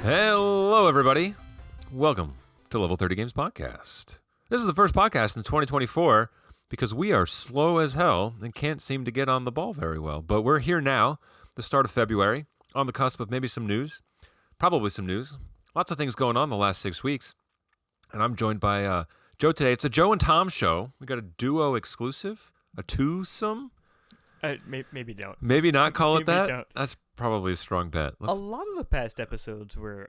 Hello, everybody. Welcome to Level 30 Games Podcast. This is the first podcast in 2024 because we are slow as hell and can't seem to get on the ball very well. But we're here now, the start of February, on the cusp of maybe some news, probably some news. Lots of things going on the last 6 weeks. And I'm joined by Joe today. It's a Joe and Tom show. We got a duo exclusive, a twosome. Maybe don't. Maybe not call it that. Don't. That's probably a strong bet. A lot of the past episodes were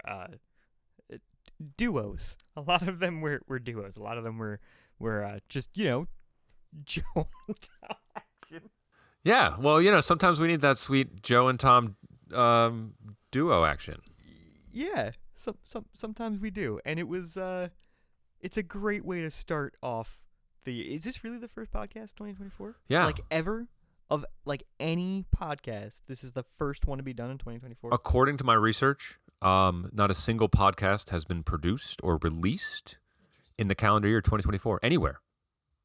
duos. A lot of them were duos. A lot of them were just Joe and Tom action. Yeah, well, sometimes we need that sweet Joe and Tom duo action. Yeah, sometimes we do, and it was it's a great way to start off the. Is this really the first podcast 2024? Yeah, like ever. Of like any podcast, this is the first one to be done in 2024. According to my research, not a single podcast has been produced or released in the calendar year 2024 anywhere,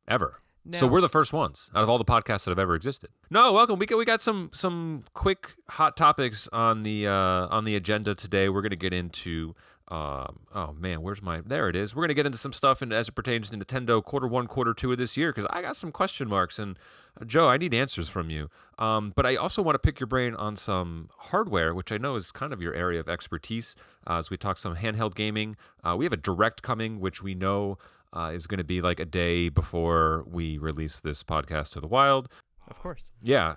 ever. Now, so we're the first ones out of all the podcasts that have ever existed. No, welcome. We got some quick hot topics on the agenda today. We're gonna get into. Oh man, there it is. We're going to get into some stuff as it pertains to Nintendo Q1, Q2 of this year, because I got some question marks, and Joe, I need answers from you. But I also want to pick your brain on some hardware, which I know is kind of your area of expertise, as we talk some handheld gaming. We have a Direct coming, which we know is going to be like a day before we release this podcast to the wild. Of course. Yeah.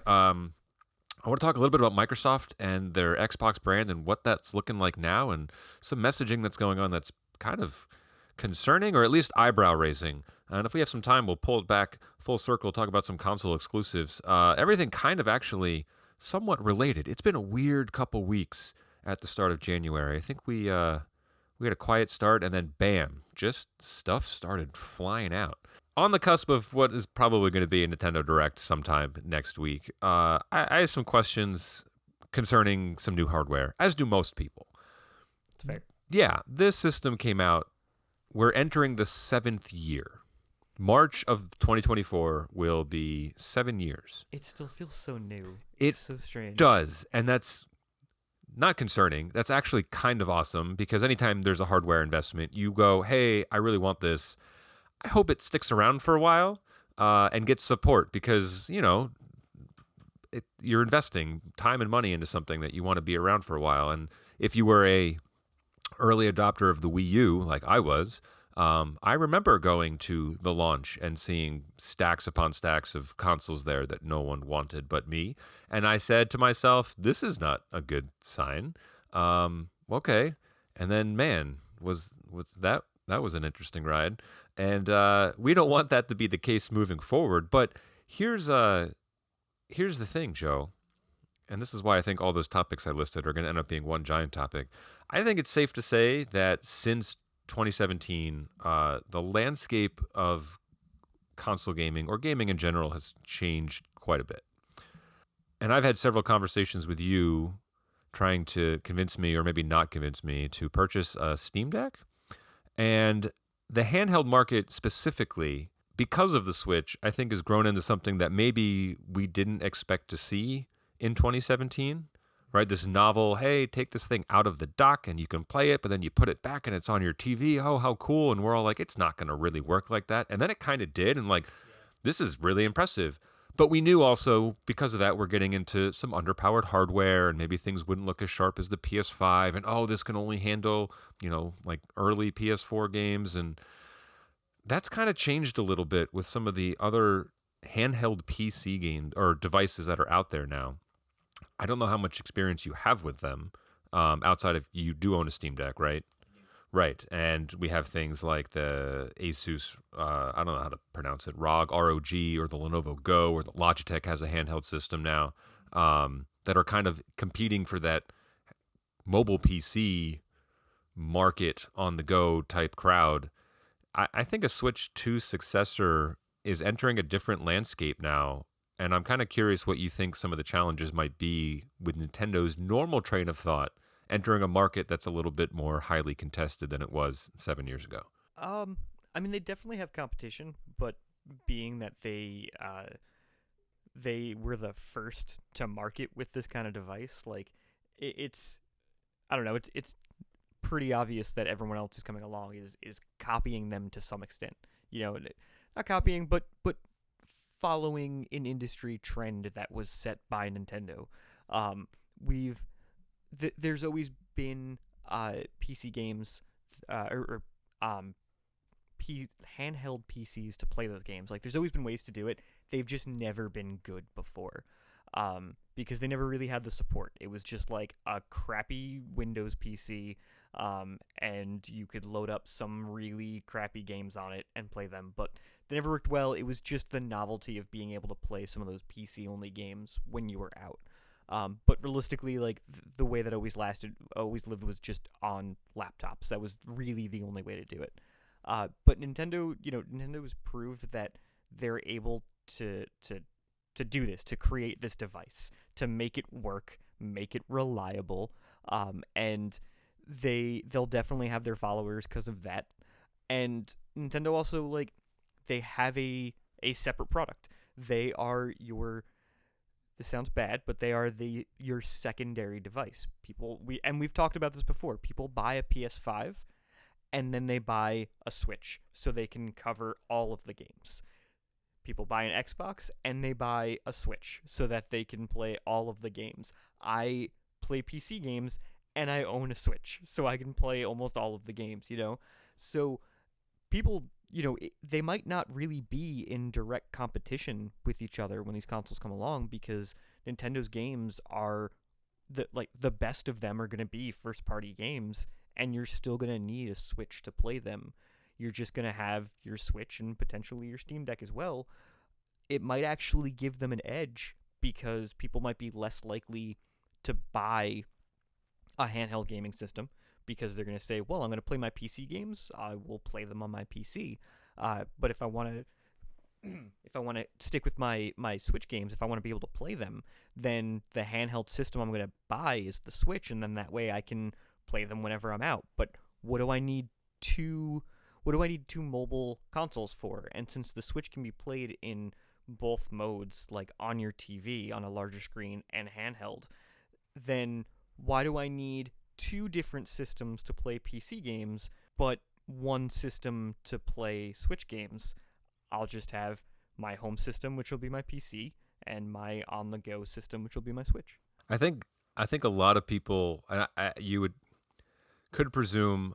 I want to talk a little bit about Microsoft and their Xbox brand and what that's looking like now, and some messaging that's going on that's kind of concerning or at least eyebrow raising. And if we have some time, we'll pull it back full circle, talk about some console exclusives. Everything kind of actually somewhat related. It's been a weird couple weeks at the start of January. I think we had a quiet start, and then bam, just stuff started flying out. On the cusp of what is probably going to be a Nintendo Direct sometime next week, I have some questions concerning some new hardware, as do most people. It's fair. Yeah, this system came out. We're entering the 7th year. March of 2024 will be 7 years. It still feels so new. It's so strange. Does, and that's not concerning. That's actually kind of awesome, because anytime there's a hardware investment, you go, hey, I really want this. I hope it sticks around for a while and gets support, because, you're investing time and money into something that you want to be around for a while. And if you were a early adopter of the Wii U, like I was, I remember going to the launch and seeing stacks upon stacks of consoles there that no one wanted but me. And I said to myself, this is not a good sign. Okay. And then, man, was that was an interesting ride. And we don't want that to be the case moving forward. But here's the thing, Joe, and this is why I think all those topics I listed are going to end up being one giant topic. I think it's safe to say that since 2017, the landscape of console gaming, or gaming in general, has changed quite a bit. And I've had several conversations with you trying to convince me, or maybe not convince me, to purchase a Steam Deck. And the handheld market specifically, because of the Switch, I think has grown into something that maybe we didn't expect to see in 2017, right? This novel, hey, take this thing out of the dock and you can play it, but then you put it back and it's on your TV. Oh, how cool. And we're all like, it's not going to really work like that. And then it kind of did. And this is really impressive. But we knew also, because of that, we're getting into some underpowered hardware, and maybe things wouldn't look as sharp as the PS5. And, this can only handle, early PS4 games. And that's kind of changed a little bit with some of the other handheld PC games or devices that are out there now. I don't know how much experience you have with them, outside of you do own a Steam Deck, right? Right, and we have things like the Asus, I don't know how to pronounce it, ROG, R-O-G, or the Lenovo Go, or the Logitech has a handheld system now, that are kind of competing for that mobile PC market on the go type crowd. I think a Switch 2 successor is entering a different landscape now, and I'm kind of curious what you think some of the challenges might be with Nintendo's normal train of thought entering a market that's a little bit more highly contested than it was 7 years ago. I mean, they definitely have competition, but being that they were the first to market with this kind of device, like it's I don't know, it's pretty obvious that everyone else is coming along is copying them to some extent. Not copying, but following an industry trend that was set by Nintendo. We've there's always been PC games or handheld PCs to play those games. Like, there's always been ways to do it. They've just never been good before, because they never really had the support. It was just like a crappy Windows PC, and you could load up some really crappy games on it and play them, but they never worked well. It was just the novelty of being able to play some of those PC-only games when you were out. But realistically, like, the way that always lived was just on laptops. That was really the only way to do it. But Nintendo's proved that they're able to do this, to create this device, to make it work, make it reliable, and they'll definitely have their followers because of that. And Nintendo also, like, they have a separate product. They are this sounds bad, but they are your secondary device. We've talked about this before. People buy a PS5 and then they buy a Switch so they can cover all of the games. People buy an Xbox and they buy a Switch so that they can play all of the games. I play PC games and I own a Switch so I can play almost all of the games, So people, they might not really be in direct competition with each other when these consoles come along, because Nintendo's games are the best of them are going to be first party games, and you're still going to need a Switch to play them. You're just going to have your Switch and potentially your Steam Deck as well. It might actually give them an edge, because people might be less likely to buy a handheld gaming system, because they're going to say, well, I'm going to play my PC games, I will play them on my PC. But if I want to stick with my Switch games, if I want to be able to play them, then the handheld system I'm going to buy is the Switch, and then that way I can play them whenever I'm out. But what do I need two mobile consoles for? And since the Switch can be played in both modes, like on your TV, on a larger screen, and handheld, then why do I need two different systems to play PC games, but one system to play Switch games? I'll just have my home system, which will be my PC, and my on-the-go system, which will be my Switch. I think a lot of people, could presume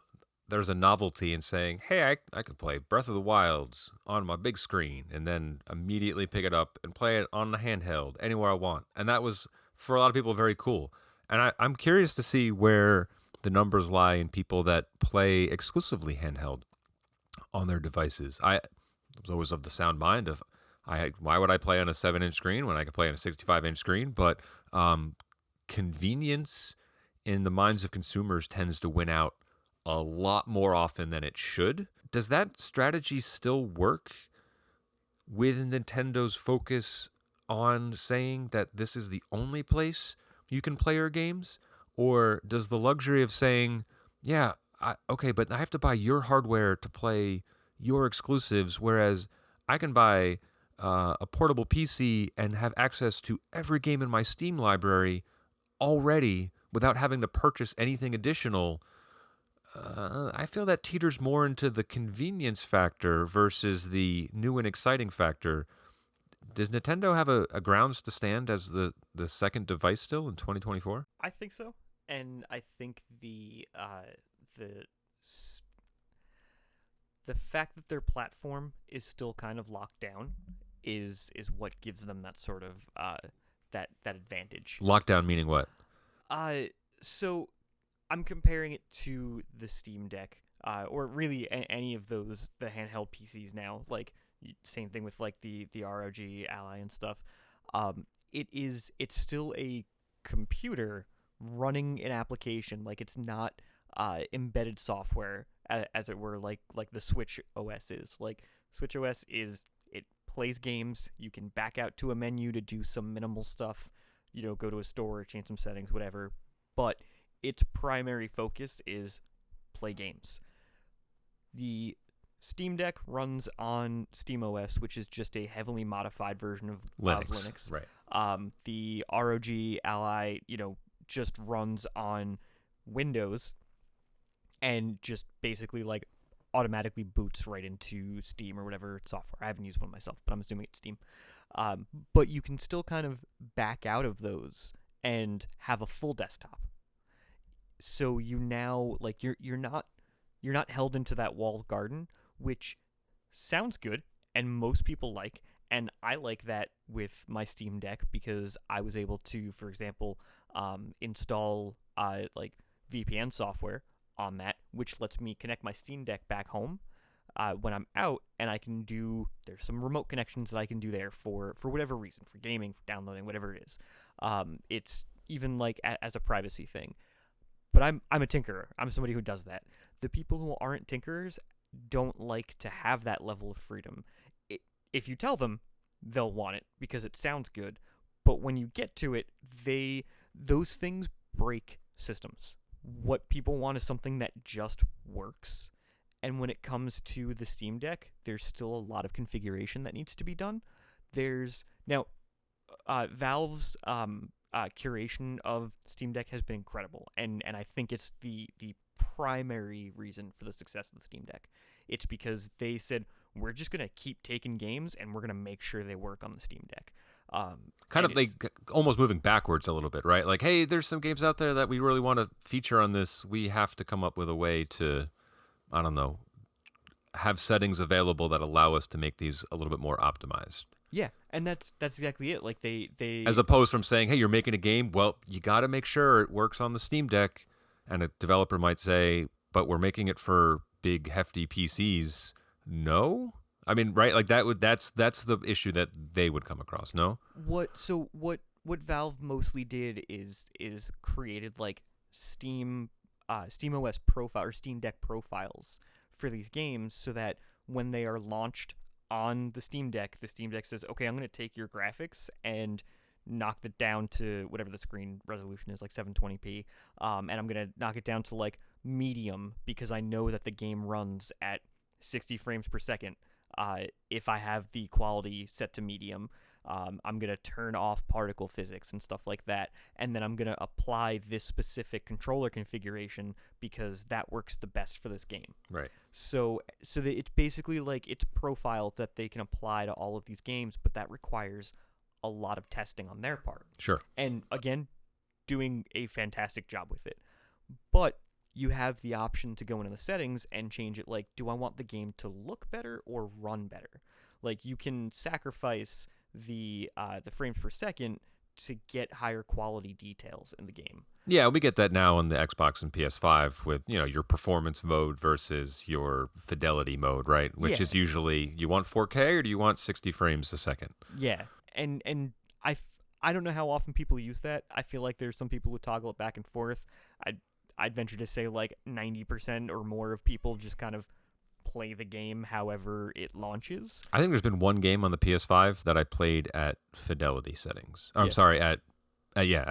there's a novelty in saying, hey, I could play Breath of the Wilds on my big screen and then immediately pick it up and play it on the handheld anywhere I want. And that was, for a lot of people, very cool. And I'm curious to see where the numbers lie in people that play exclusively handheld on their devices. I was always of the sound mind of, why would I play on a 7-inch screen when I could play on a 65-inch screen? But convenience in the minds of consumers tends to win out a lot more often than it should. Does that strategy still work with Nintendo's focus on saying that this is the only place you can play your games? Or does the luxury of saying, yeah, okay, but I have to buy your hardware to play your exclusives, whereas I can buy a portable PC and have access to every game in my Steam library already without having to purchase anything additional? I feel that teeters more into the convenience factor versus the new and exciting factor. Does Nintendo have a grounds to stand as the second device still in 2024? I think so, and I think the fact that their platform is still kind of locked down is what gives them that sort of that advantage. Lockdown meaning what? So I'm comparing it to the Steam Deck, or really any of those, the handheld PCs now. Like, same thing with like the ROG Ally and stuff. It's still a computer running an application. Like, it's not embedded software, as it were, like the Switch OS is. Like, Switch OS it plays games. You can back out to a menu to do some minimal stuff. Go to a store, change some settings, whatever. But its primary focus is play games. The Steam Deck runs on SteamOS, which is just a heavily modified version of Linux. Right. The ROG Ally, just runs on Windows, and just basically like automatically boots right into Steam or whatever software. I haven't used one myself, but I'm assuming it's Steam. But you can still kind of back out of those and have a full desktop. So you now like you're not held into that walled garden, which sounds good and most people like. And I like that with my Steam Deck because I was able to, for example, install like VPN software on that, which lets me connect my Steam Deck back home when I'm out, and I can do. There's some remote connections that I can do there for whatever reason, for gaming, for downloading, whatever it is. It's even like as a privacy thing. But I'm a tinkerer. I'm somebody who does that. The people who aren't tinkerers don't like to have that level of freedom. If you tell them, they'll want it because it sounds good. But when you get to it, those things break systems. What people want is something that just works. And when it comes to the Steam Deck, there's still a lot of configuration that needs to be done. There's now Valve's curation of Steam Deck has been incredible, and I think it's the primary reason for the success of the Steam Deck. It's because they said we're just gonna keep taking games and we're gonna make sure they work on the Steam Deck. Kind of like almost moving backwards a little bit, right? Like, hey, there's some games out there that we really want to feature on this. We have to come up with a way to, I don't know, have settings available that allow us to make these a little bit more optimized. Yeah, and that's exactly it. Like they as opposed from saying, hey, you're making a game, well, you got to make sure it works on the Steam Deck. And a developer might say, but we're making it for big hefty PCs. No, I mean, right? Like that's the issue that they would come across. No. What Valve mostly did is created like Steam OS profile or Steam Deck profiles for these games so that when they are launched on the Steam Deck says, okay, I'm going to take your graphics and knock it down to whatever the screen resolution is, like 720p, and I'm going to knock it down to like medium because I know that the game runs at 60 frames per second. If I have the quality set to medium, I'm going to turn off particle physics and stuff like that, and then I'm going to apply this specific controller configuration because that works the best for this game. Right. So it's basically like it's profiles that they can apply to all of these games, but that requires a lot of testing on their part. Sure. And again, doing a fantastic job with it. But you have the option to go into the settings and change it like, do I want the game to look better or run better? Like you can sacrifice the frames per second to get higher quality details in the game. Yeah, we get that now on the Xbox and PS5 with, your performance mode versus your fidelity mode, right? Which is usually, you want 4K or do you want 60 frames a second? Yeah. And I don't know how often people use that. I feel like there's some people who toggle it back and forth. I'd venture to say like 90% or more of people just kind of play the game however it launches. I think there's been one game on the PS5 that I played at fidelity settings. I'm sorry, at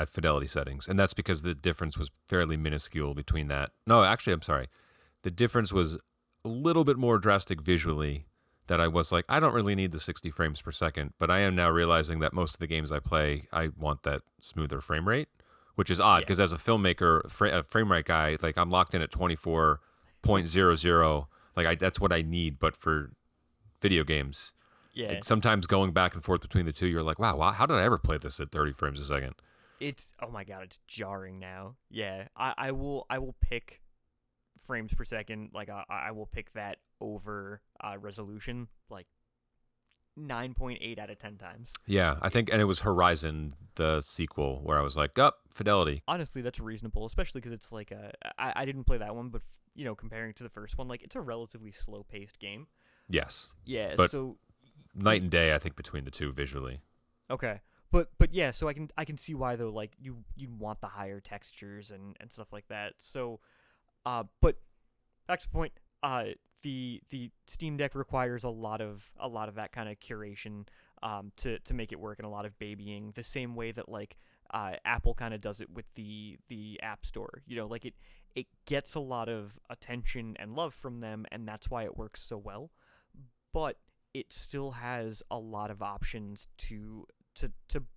fidelity settings. And that's because the difference was fairly minuscule between that. No, actually, I'm sorry. The difference was a little bit more drastic visually that I was like, I don't really need the 60 frames per second, but I am now realizing that most of the games I play, I want that smoother frame rate, which is odd because as a filmmaker, a frame rate guy, like I'm locked in at 24.00. Like that's what I need, but for video games, like sometimes going back and forth between the two, you're like, wow, how did I ever play this at 30 frames a second? It's, oh my God, it's jarring now. Yeah, I will pick frames per second. Like I will pick that over resolution like 9.8 out of 10 times. Yeah, I think, and it was Horizon, the sequel, where I was like, fidelity. Honestly, that's reasonable, especially because it's like I didn't play that one, but comparing to the first one, like it's a relatively slow-paced game. Yes. Yeah. But so night and day, I think, between the two visually. Okay. But yeah, so I can see why though, like you want the higher textures and stuff like that. So, but back to the point, the Steam Deck requires a lot of that kind of curation to make it work, and a lot of babying, the same way that like Apple kind of does it with the App Store. Like it gets a lot of attention and love from them, and that's why it works so well. But it still has a lot of options to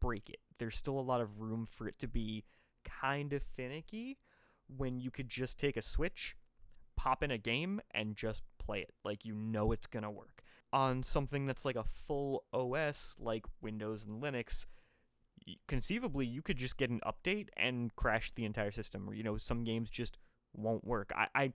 break it. There's still a lot of room for it to be kind of finicky when you could just take a switch, pop in a game and just play it. Like, you know it's gonna work. On something that's like a full OS like Windows and Linux, conceivably you could just get an update and crash the entire system. Or, some games just won't work. I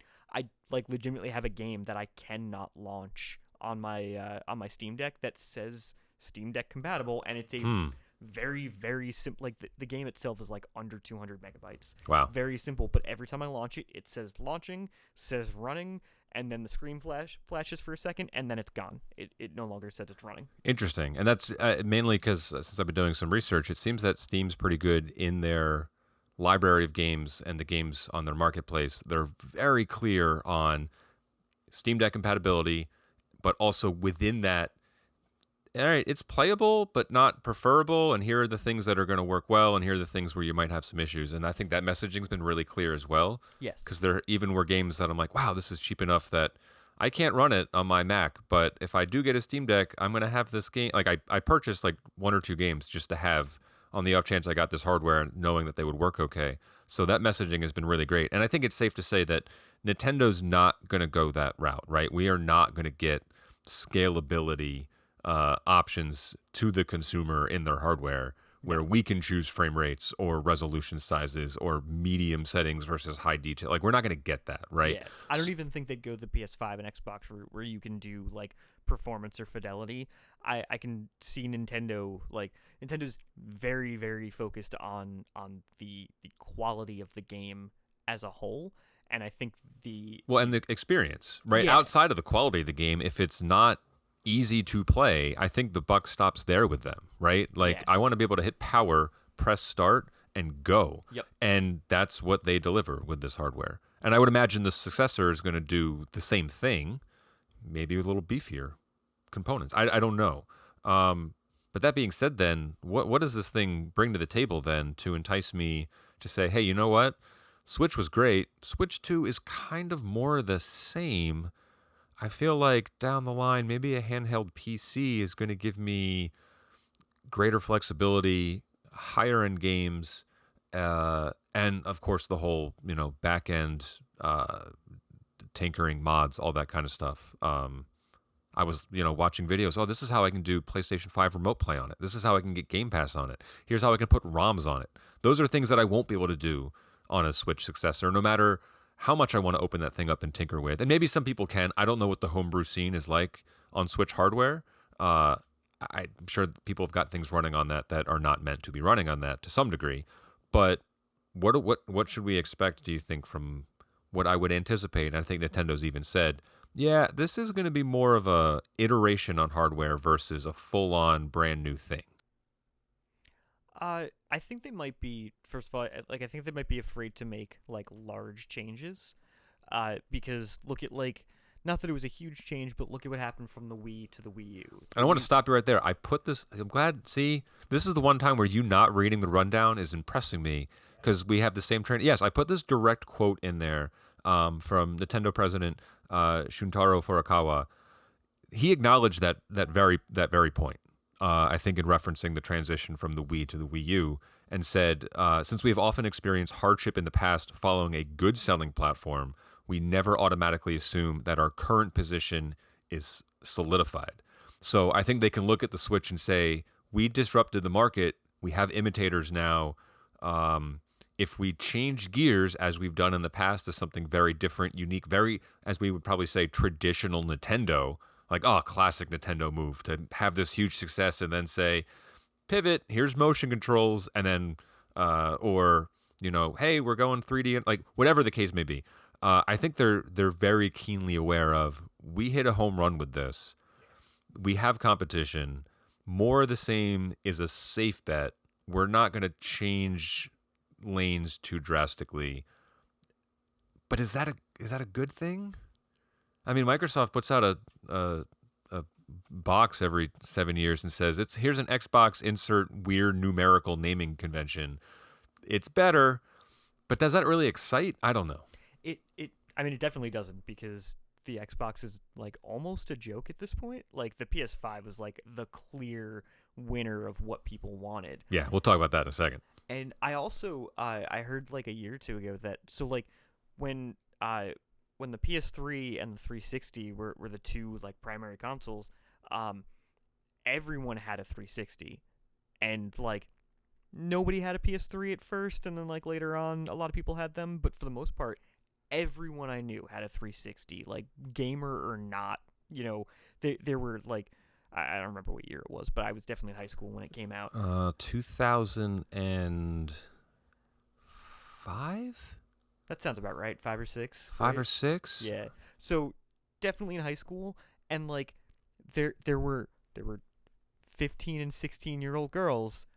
like legitimately have a game that I cannot launch on my Steam Deck that says Steam Deck compatible, and it's a very, very simple. Like, the game itself is like under 200 megabytes. Wow. Very simple, but every time I launch it, it says launching, says running, and then the screen flashes for a second, and then it's gone. It no longer says it's running. Interesting. And that's mainly because since I've been doing some research, it seems that Steam's pretty good in their library of games and the games on their marketplace. They're very clear on Steam Deck compatibility, but also within that, all right, it's playable, but not preferable. And here are the things that are going to work well, and here are the things where you might have some issues. And I think that messaging's been really clear as well. Yes. Because there even were games that I'm like, wow, this is cheap enough that I can't run it on my Mac. But if I do get a Steam Deck, I'm going to have this game. Like, I purchased like 1 or 2 games just to have on the off chance I got this hardware, knowing that they would work okay. So that messaging has been really great. And I think it's safe to say that Nintendo's not going to go that route, right? We are not going to get scalability options to the consumer in their hardware where we can choose frame rates or resolution sizes or medium settings versus high detail. Like, we're not going to get that, right? Yeah. I don't even think they'd go the PS5 and Xbox route where you can do like performance or fidelity. I can see Nintendo's very, very focused on the quality of the game as a whole. And I think and the experience, right? Yeah. Outside of the quality of the game, if it's not easy to play, I think the buck stops there with them, right? Like, Yeah. I want to be able to hit power, press start, and go. Yep. And that's what they deliver with this hardware. And I would imagine the successor is going to do the same thing, maybe with a little beefier components. I don't know. But that being said, then, what does this thing bring to the table then to entice me to say, hey, you know what? Switch was great. Switch 2 is kind of more the same. I feel like down the line, maybe a handheld PC is going to give me greater flexibility, higher end games, and of course the whole back end tinkering, mods, all that kind of stuff. I was watching videos. Oh, this is how I can do PlayStation 5 remote play on it. This is how I can get Game Pass on it. Here's how I can put ROMs on it. Those are things that I won't be able to do on a Switch successor, no matter how much I want to open that thing up and tinker with. And maybe some people can. I don't know what the homebrew scene is like on Switch hardware. I'm sure people have got things running on that are not meant to be running on that to some degree. But what should we expect, do you think, from what I would anticipate? And I think Nintendo's even said, yeah, this is going to be more of a iteration on hardware versus a full-on brand new thing. I think they might be, first of all, like, I think they might be afraid to make like large changes, because look at, like, not that it was a huge change, but look at what happened from the Wii to the Wii U. And I want to stop you right there. I'm glad, see, this is the one time where you not reading the rundown is impressing me, because we have the same trend. Yes, I put this direct quote in there from Nintendo president Shuntaro Furukawa. He acknowledged that very point. I think in referencing the transition from the Wii to the Wii U, and said, since we have often experienced hardship in the past following a good selling platform, we never automatically assume that our current position is solidified. So I think they can look at the Switch and say, we disrupted the market. We have imitators now. If we change gears, as we've done in the past, to something very different, unique, very, as we would probably say, traditional Nintendo, like, classic Nintendo move to have this huge success and then say, pivot, here's motion controls, and then, hey, we're going 3D, like, whatever the case may be. I think they're very keenly aware of, we hit a home run with this. We have competition. More of the same is a safe bet. We're not going to change lanes too drastically. But is that a good thing? I mean, Microsoft puts out a box every 7 years and says, here's an Xbox, insert weird numerical naming convention. It's better, but does that really excite? I don't know. I mean, it definitely doesn't, because the Xbox is like almost a joke at this point. Like, the PS5 was like the clear winner of what people wanted. Yeah, we'll talk about that in a second. And I also I heard like a year or two ago that, so like, when when the PS3 and the 360 were the two like primary consoles, um, everyone had a 360, and like nobody had a PS3 at first, and then like later on, a lot of people had them. But for the most part, everyone I knew had a 360, like gamer or not. There were like I don't remember what year it was, but I was definitely in high school when it came out. 2005. That sounds about right. 5 or 6. Five right? or six. Yeah. So definitely in high school, and like there were 15 and 16-year-old girls.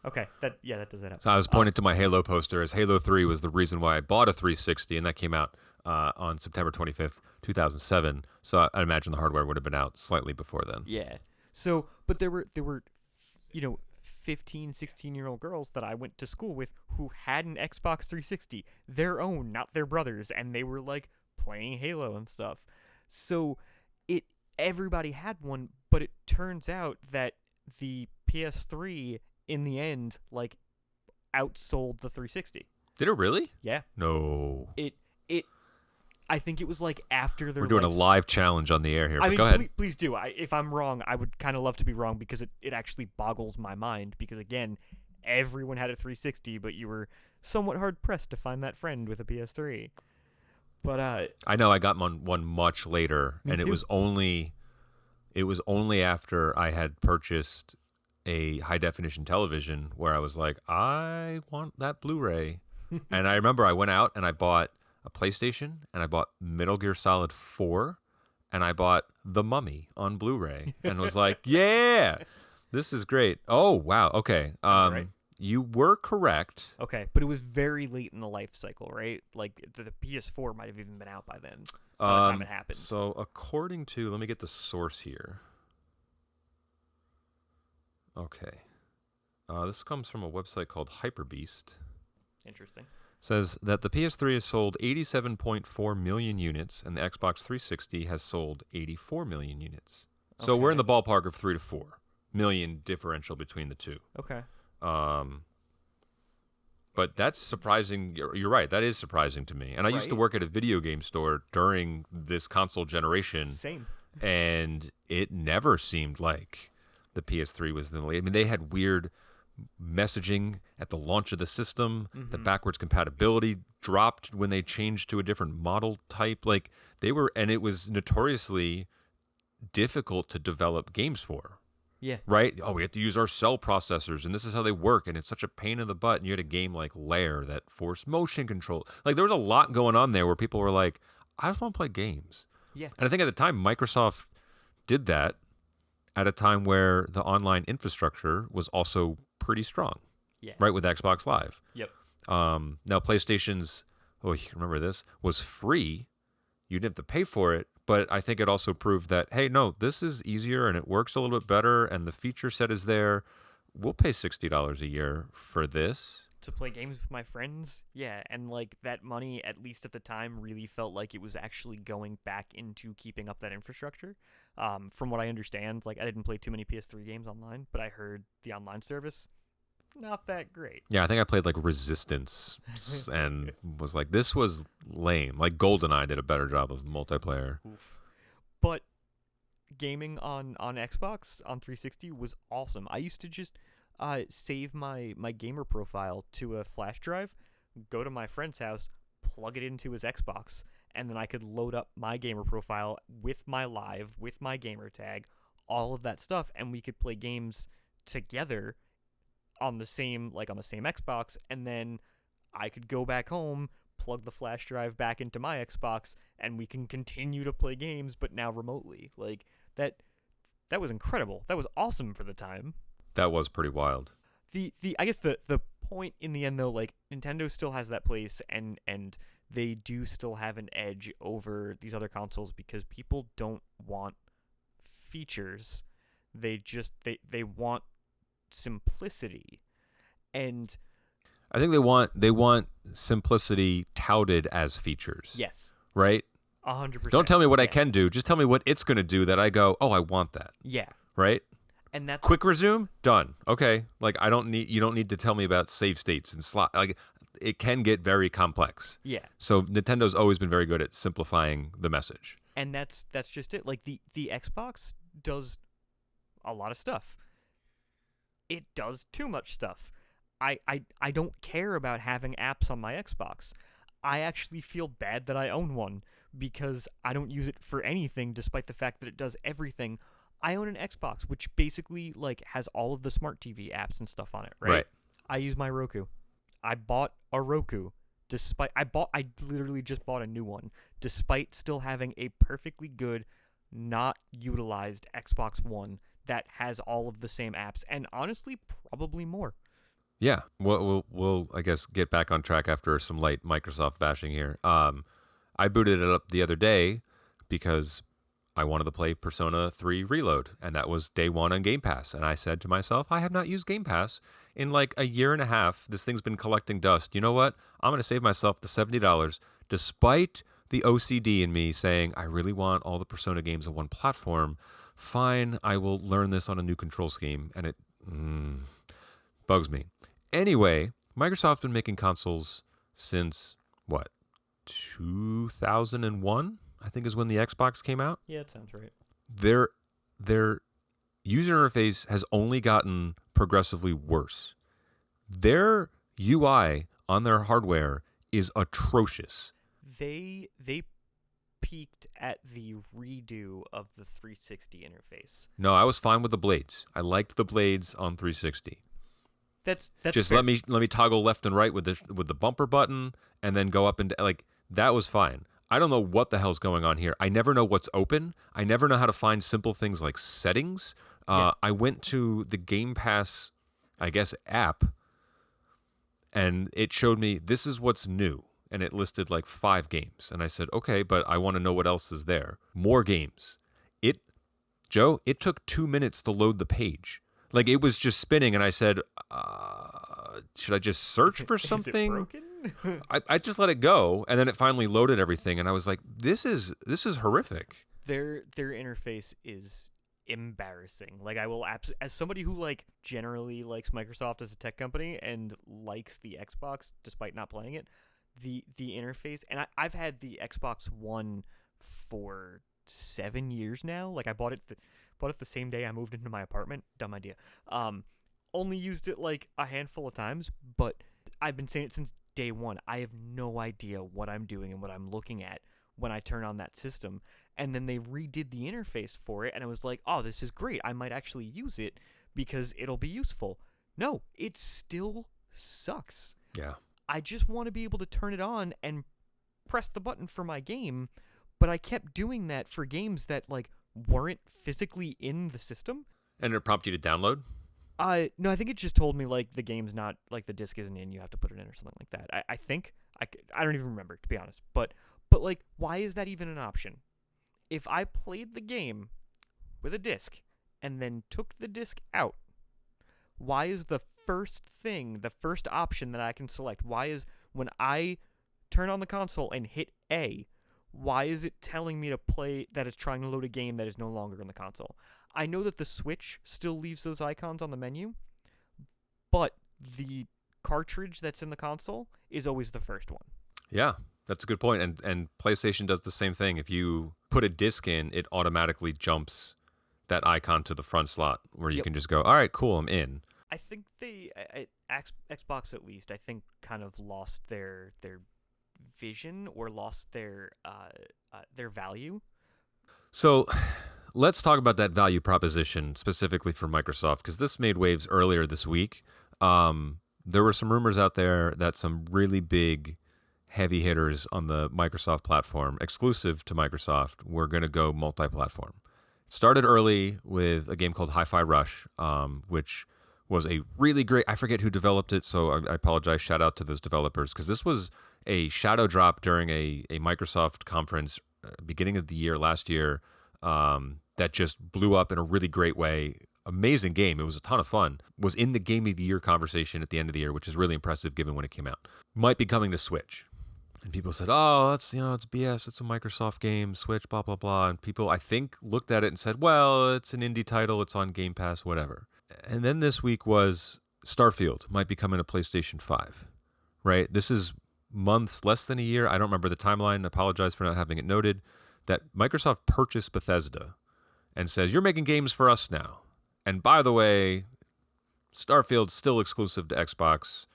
Okay, that does that help. So I was pointing to my Halo poster as Halo 3 was the reason why I bought a 360, and that came out on September 25th, 2007. So I imagine the hardware would have been out slightly before then. Yeah. So, but there were 15, 16-year-old girls that I went to school with who had an Xbox 360, their own, not their brothers, and they were like playing Halo and stuff. So everybody had one, but it turns out that the PS3 in the end like outsold the 360. Did it really? Yeah. No. It I think it was like after their We're doing a live challenge on the air here, but go ahead. Please do. If I'm wrong, I would kind of love to be wrong, because it actually boggles my mind, because again, everyone had a 360, but you were somewhat hard pressed to find that friend with a PS3. But I know I got one much later, and it was only after I had purchased a high definition television where I was like, I want that Blu-ray. And I remember I went out and I bought a PlayStation, and I bought Metal Gear Solid 4, and I bought The Mummy on Blu-ray, and was like, yeah, this is great. Oh, wow. Okay. Right. You were correct. Okay, but it was very late in the life cycle, right? Like the PS4 might have even been out by then, by the time it happened. So according to, let me get the source here. Okay. This comes from a website called HyperBeast. Interesting. Says that the PS3 has sold 87.4 million units, and the Xbox 360 has sold 84 million units. So we're in the ballpark of 3 to 4 million differential between the two. Okay. But that's surprising. You're right. That is surprising to me. And I used to work at a video game store during this console generation. Same. And it never seemed like the PS3 was the lead. I mean, they had weird messaging at the launch of the system. Mm-hmm. The backwards compatibility dropped when they changed to a different model type. Like they were, and it was notoriously difficult to develop games for. Yeah. Right? Oh, we have to use our cell processors, and this is how they work, and it's such a pain in the butt. And you had a game like Lair that forced motion control. Like there was a lot going on there where people were like, I just want to play games. Yeah. And I think at the time Microsoft did that at a time where the online infrastructure was also pretty strong. Yeah. Right, with Xbox Live. Yep. Now PlayStation's, you remember this, was free. You didn't have to pay for it, but I think it also proved that, hey, no, this is easier and it works a little bit better, and the feature set is there. We'll pay $60 a year for this. To play games with my friends, yeah, and like that money, at least at the time, really felt like it was actually going back into keeping up that infrastructure. From what I understand, like I didn't play too many PS3 games online, but I heard the online service, not that great. Yeah, I think I played like Resistance and was like, this was lame. Like GoldenEye did a better job of multiplayer. Oof. But gaming on Xbox on 360 was awesome. I used to just save my gamer profile to a flash drive, go to my friend's house, plug it into his Xbox, and then I could load up my gamer profile with my live, with my gamer tag, all of that stuff, and we could play games together on the same Xbox, and then I could go back home, plug the flash drive back into my Xbox, and we can continue to play games, but now remotely. Like that was incredible. That was awesome for the time. That was pretty wild. I guess the point in the end though, like Nintendo still has that place, and they do still have an edge over these other consoles because people don't want features. They they want simplicity. And I think they want simplicity touted as features. yes. Right? 100%. Don't tell me what I can do. Just tell me what it's going to do that I go, oh, I want that. Yeah. Right? And that's Quick resume? Done. Okay. Like you don't need to tell me about save states and slot. Like it can get very complex. Yeah. So Nintendo's always been very good at simplifying the message. And that's just it. Like the Xbox does a lot of stuff. It does too much stuff. I don't care about having apps on my Xbox. I actually feel bad that I own one because I don't use it for anything despite the fact that it does everything. I own an Xbox which basically like has all of the smart TV apps and stuff on it, right? Right. I use my Roku. I bought a Roku despite I literally just bought a new one despite still having a perfectly good not utilized Xbox One that has all of the same apps and honestly probably more. Yeah, we'll I guess get back on track after some light Microsoft bashing here. I booted it up the other day because I wanted to play Persona 3 Reload, and that was day one on Game Pass. And I said to myself, I have not used Game Pass in like a year and a half. This thing's been collecting dust. You know what? I'm going to save myself the $70, despite the OCD in me saying, I really want all the Persona games on one platform. Fine, I will learn this on a new control scheme, and it bugs me. Anyway, Microsoft's been making consoles since, what, 2001? I think is when the Xbox came out. Yeah, it sounds right. Their user interface has only gotten progressively worse. Their UI on their hardware is atrocious. They peaked at the redo of the 360 interface. No, I was fine with the blades. I liked the blades on 360. That's just fair. let me toggle left and right with the bumper button and then go up and like that was fine. I don't know what the hell's going on here. I never know what's open. I never know how to find simple things like settings. I went to the Game Pass, I guess, app, and it showed me this is what's new. And it listed like 5 games. And I said, okay, but I want to know what else is there. More games. It took 2 minutes to load the page. Like it was just spinning, and I said, should I just search for something? Is it broken? I just let it go, and then it finally loaded everything, and I was like, this is horrific. Their interface is embarrassing. Like I will as somebody who like generally likes Microsoft as a tech company and likes the Xbox despite not playing it, the interface, and I've had the Xbox One for 7 years now. Like I bought it the same day I moved into my apartment. Dumb idea. Only used it like a handful of times, but I've been saying it since day one. I have no idea what I'm doing and what I'm looking at when I turn on that system. And then they redid the interface for it, and I was like, oh, this is great. I might actually use it because it'll be useful. No, it still sucks. Yeah. I just want to be able to turn it on and press the button for my game, but I kept doing that for games that like weren't physically in the system. And it prompted you to download? No, I think it just told me like the game's not, like the disc isn't in, you have to put it in or something like that. I think I don't even remember, to be honest. But like, why is that even an option? If I played the game with a disc and then took the disc out, why is the first option that I can select, why is when I turn on the console and hit A, why is it telling me to play that it's trying to load a game that is no longer on the console? I know that the Switch still leaves those icons on the menu, but the cartridge that's in the console is always the first one. Yeah, that's a good point. And PlayStation does the same thing. If you put a disc in, it automatically jumps that icon to the front slot where you can just go, all right, cool, I'm in. I think Xbox at least, I think kind of lost their vision or lost their value. So let's talk about that value proposition specifically for Microsoft, because this made waves earlier this week. There were some rumors out there that some really big heavy hitters on the Microsoft platform, exclusive to Microsoft, were going to go multi-platform. It started early with a game called Hi-Fi Rush, which was a really great, I forget who developed it, so I apologize, shout out to those developers, because this was a shadow drop during a Microsoft conference beginning of the year last year that just blew up in a really great way. Amazing game. It was a ton of fun. Was in the Game of the Year conversation at the end of the year, which is really impressive given when it came out. Might be coming to Switch. And people said, oh, that's, it's BS. It's a Microsoft game, Switch, blah, blah, blah. And people, I think, looked at it and said, well, it's an indie title. It's on Game Pass, whatever. And then this week was Starfield might be coming to PlayStation 5. right? This is months, less than a year. I don't remember the timeline. Apologize for not having it noted. That Microsoft purchased Bethesda and says, you're making games for us now. And by the way, Starfield's still exclusive to Xbox.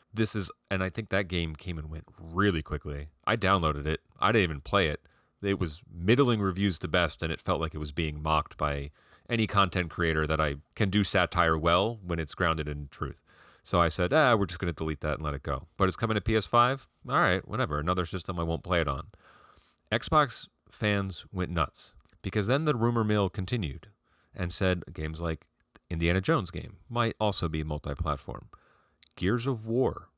And I think that game came and went really quickly. I downloaded it. I didn't even play it. It was middling reviews to best, and it felt like it was being mocked by any content creator that I can do satire well when it's grounded in truth. So I said, we're just going to delete that and let it go. But it's coming to PS5? All right, whatever. Another system I won't play it on. Xbox fans went nuts because then the rumor mill continued and said games like Indiana Jones game might also be multi-platform. Gears of War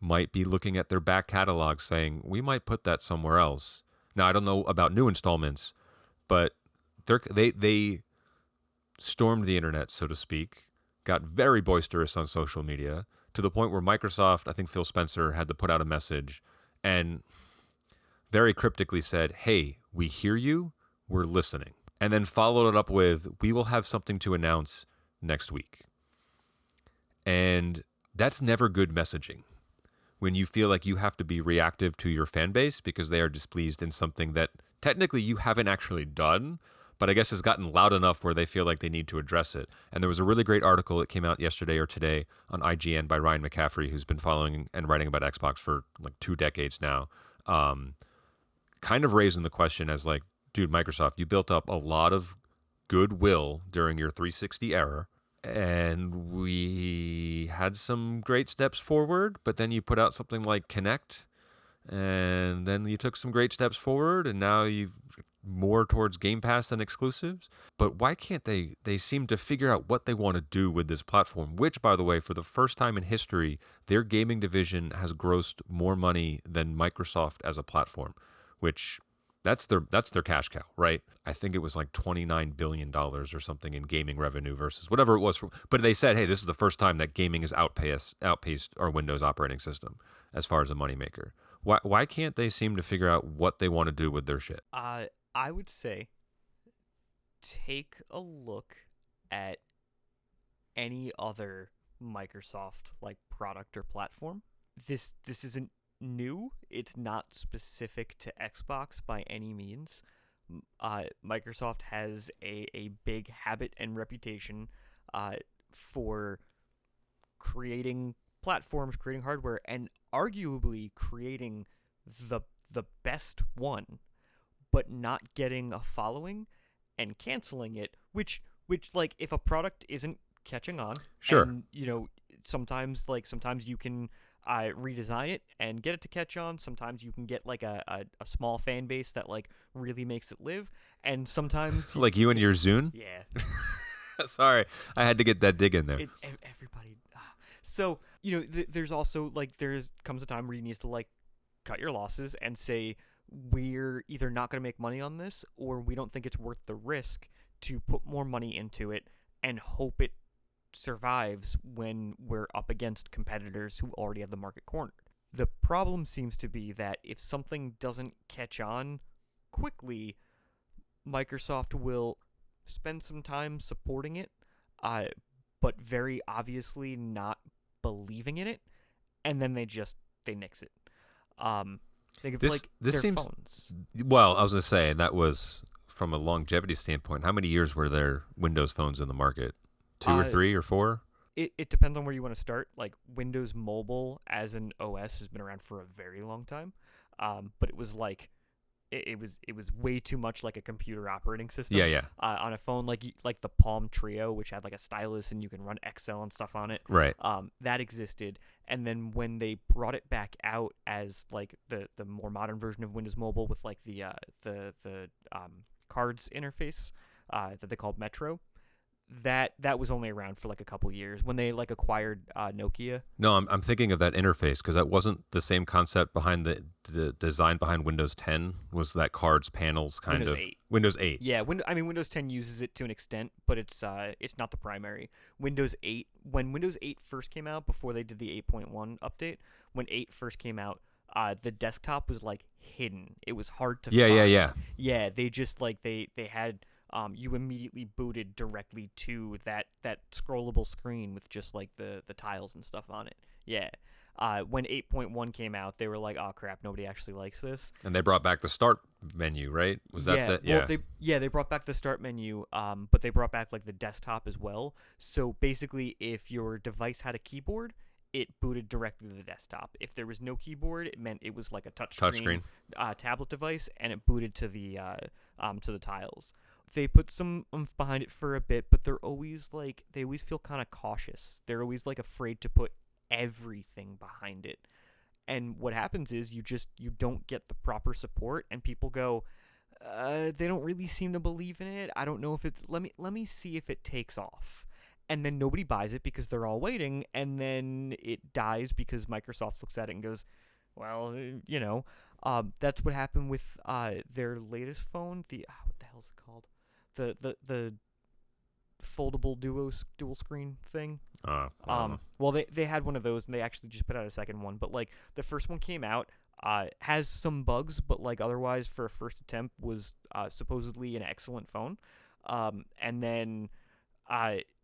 might be looking at their back catalog saying, we might put that somewhere else. Now, I don't know about new installments, but they stormed the internet, so to speak, got very boisterous on social media to the point where Microsoft, I think Phil Spencer, had to put out a message and very cryptically said, hey, we hear you, we're listening. And then followed it up with, we will have something to announce next week. And that's never good messaging when you feel like you have to be reactive to your fan base because they are displeased in something that technically you haven't actually done, but I guess has gotten loud enough where they feel like they need to address it. And there was a really great article that came out yesterday or today on IGN by Ryan McCaffrey, who's been following and writing about Xbox for like 2 decades now, kind of raising the question as like, dude, Microsoft, you built up a lot of goodwill during your 360 era, and we had some great steps forward, but then you put out something like Kinect, and then you took some great steps forward, and now you've more towards Game Pass and exclusives. But why can't they seem to figure out what they want to do with this platform, which, by the way, for the first time in history, their gaming division has grossed more money than Microsoft as a platform, which that's their cash cow, right? I think it was like $29 billion or something in gaming revenue versus whatever it was. But they said, hey, this is the first time that gaming has outpaced our Windows operating system as far as a moneymaker. Why can't they seem to figure out what they want to do with their shit? I would say take a look at any other Microsoft like product or platform. This isn't new. It's not specific to Xbox by any means. Microsoft has a big habit and reputation for creating platforms, creating hardware, and arguably creating the best one, but not getting a following and canceling it. Which like if a product isn't catching on, sure, and sometimes you can redesign it and get it to catch on. Sometimes you can get like a small fan base that like really makes it live, and sometimes like you and your Zune. Yeah. Sorry, I had to get that dig in there. Everybody. So there's also like comes a time where you need to like cut your losses and say we're either not going to make money on this or we don't think it's worth the risk to put more money into it and hope it survives when we're up against competitors who already have the market cornered. The problem seems to be that if something doesn't catch on quickly, Microsoft will spend some time supporting it, but very obviously not believing in it, and then they nix it. Think of This their seems phones. Well, I was going to say, and that was from a longevity standpoint. How many years were there Windows phones in the market? 2 or 3 or 4? It depends on where you want to start. Like Windows Mobile as an OS has been around for a very long time, but it was like it was way too much like a computer operating system. Yeah. On a phone like the Palm Trio, which had like a stylus and you can run Excel and stuff on it. Right. That existed, and then when they brought it back out as like the more modern version of Windows Mobile with like the cards interface that they called Metro. That was only around for like a couple years when they like acquired Nokia. No, I'm thinking of that interface because that wasn't the same concept behind the design behind Windows 10 was that cards panels kind Windows of 8. Windows 8. Yeah, Windows 10 uses it to an extent, but it's not the primary. Windows 8, when Windows 8 first came out before they did the 8.1 update, when 8 first came out, the desktop was like hidden. It was hard to find. Yeah. Yeah, they just like they had you immediately booted directly to that scrollable screen with just like the tiles and stuff on it. Yeah. when 8.1 came out, they were like, "Oh crap, nobody actually likes this." And they brought back the start menu, right? Was that Yeah, the well, yeah? they brought back the start menu, but they brought back like the desktop as well. So basically, if your device had a keyboard, it booted directly to the desktop. If there was no keyboard, it meant it was like a touchscreen Touchscreen. tablet device, and it booted to the tiles. They put some oomph behind it for a bit, but they always feel kind of cautious. They're always like afraid to put everything behind it. And what happens is you don't get the proper support, and people go, they don't really seem to believe in it. I don't know if it's let me see if it takes off. And then nobody buys it because they're all waiting, and then it dies because Microsoft looks at it and goes, well, that's what happened with their latest phone. What the hell is it called? The foldable dual screen thing. Well, they had one of those, and they actually just put out a second one. But like the first one came out, has some bugs, but like otherwise for a first attempt was supposedly an excellent phone. And then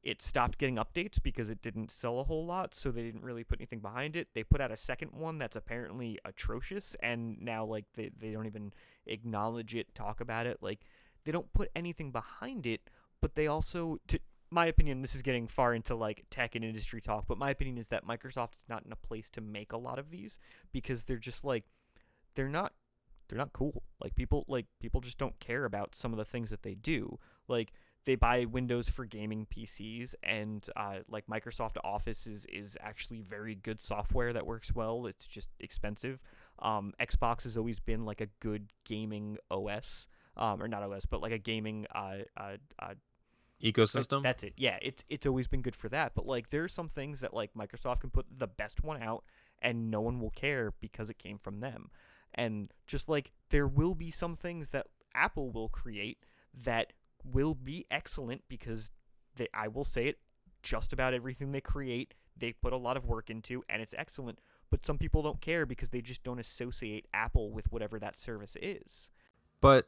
it stopped getting updates because it didn't sell a whole lot, so they didn't really put anything behind it. They put out a second one that's apparently atrocious, and now like they don't even acknowledge it, talk about it. Like they don't put anything behind it, but they also, to my opinion, this is getting far into like tech and industry talk, but my opinion is that Microsoft is not in a place to make a lot of these because they're just like they're not cool. People just don't care about some of the things that they do. Like they buy Windows for gaming PCs, and like Microsoft Office is actually very good software that works well. It's just expensive. Xbox has always been like a good gaming OS, or not OS, but like a gaming Ecosystem. that's it. Yeah, it's always been good for that. But like there are some things that like Microsoft can put the best one out, and no one will care because it came from them. And just like there will be some things that Apple will create that will be excellent because I will say it, just about everything they create, they put a lot of work into, and it's excellent. But some people don't care because they just don't associate Apple with whatever that service is. But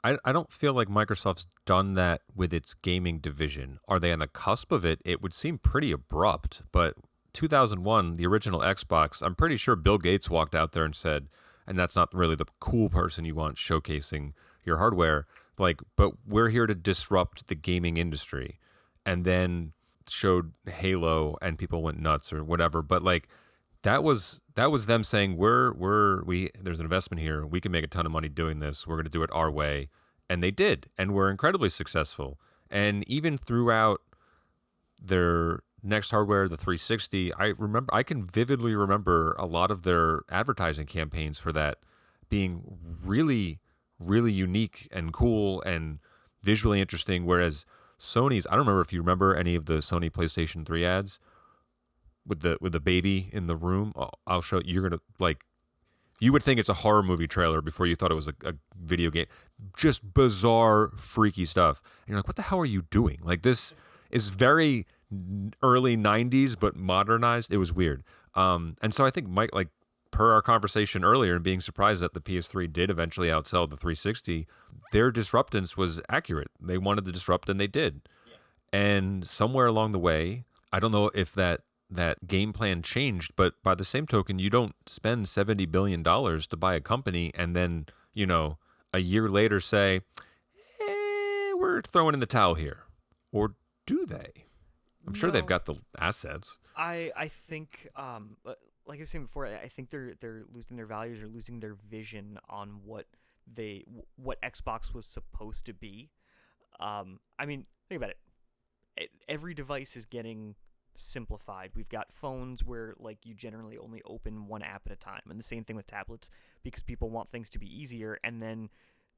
I don't feel like Microsoft's done that with its gaming division. Are they on the cusp of it? It would seem pretty abrupt, but 2001, the original Xbox, I'm pretty sure Bill Gates walked out there and said, and that's not really the cool person you want showcasing your hardware, like, but we're here to disrupt the gaming industry. And then showed Halo and people went nuts or whatever. But like that was them saying we there's an investment here. We can make a ton of money doing this. We're going to do it our way. And they did, and were incredibly successful. And even throughout their next hardware, the 360, I can vividly remember a lot of their advertising campaigns for that being really, really unique and cool and visually interesting. Whereas Sony's, I don't remember if you remember any of the Sony PlayStation 3 ads with the baby in the room. I'll show you. You're gonna like. You would think it's a horror movie trailer before you thought it was a video game. Just bizarre, freaky stuff. And you're like, what the hell are you doing? Like, this is very early 90s, but modernized. It was weird. And so I think, Mike, like, per our conversation earlier and being surprised that the PS3 did eventually outsell the 360, their disruptance was accurate. They wanted to disrupt, and they did. Yeah. And somewhere along the way, I don't know if that game plan changed, but by the same token, you don't spend $70 billion to buy a company and then, a year later say, we're throwing in the towel here. Or do they? I'm sure they've got the assets. I think, like I was saying before, I think they're losing their values or losing their vision on what Xbox was supposed to be. I mean, think about it. Every device is getting simplified. We've got phones where like you generally only open one app at a time, and the same thing with tablets because people want things to be easier, and then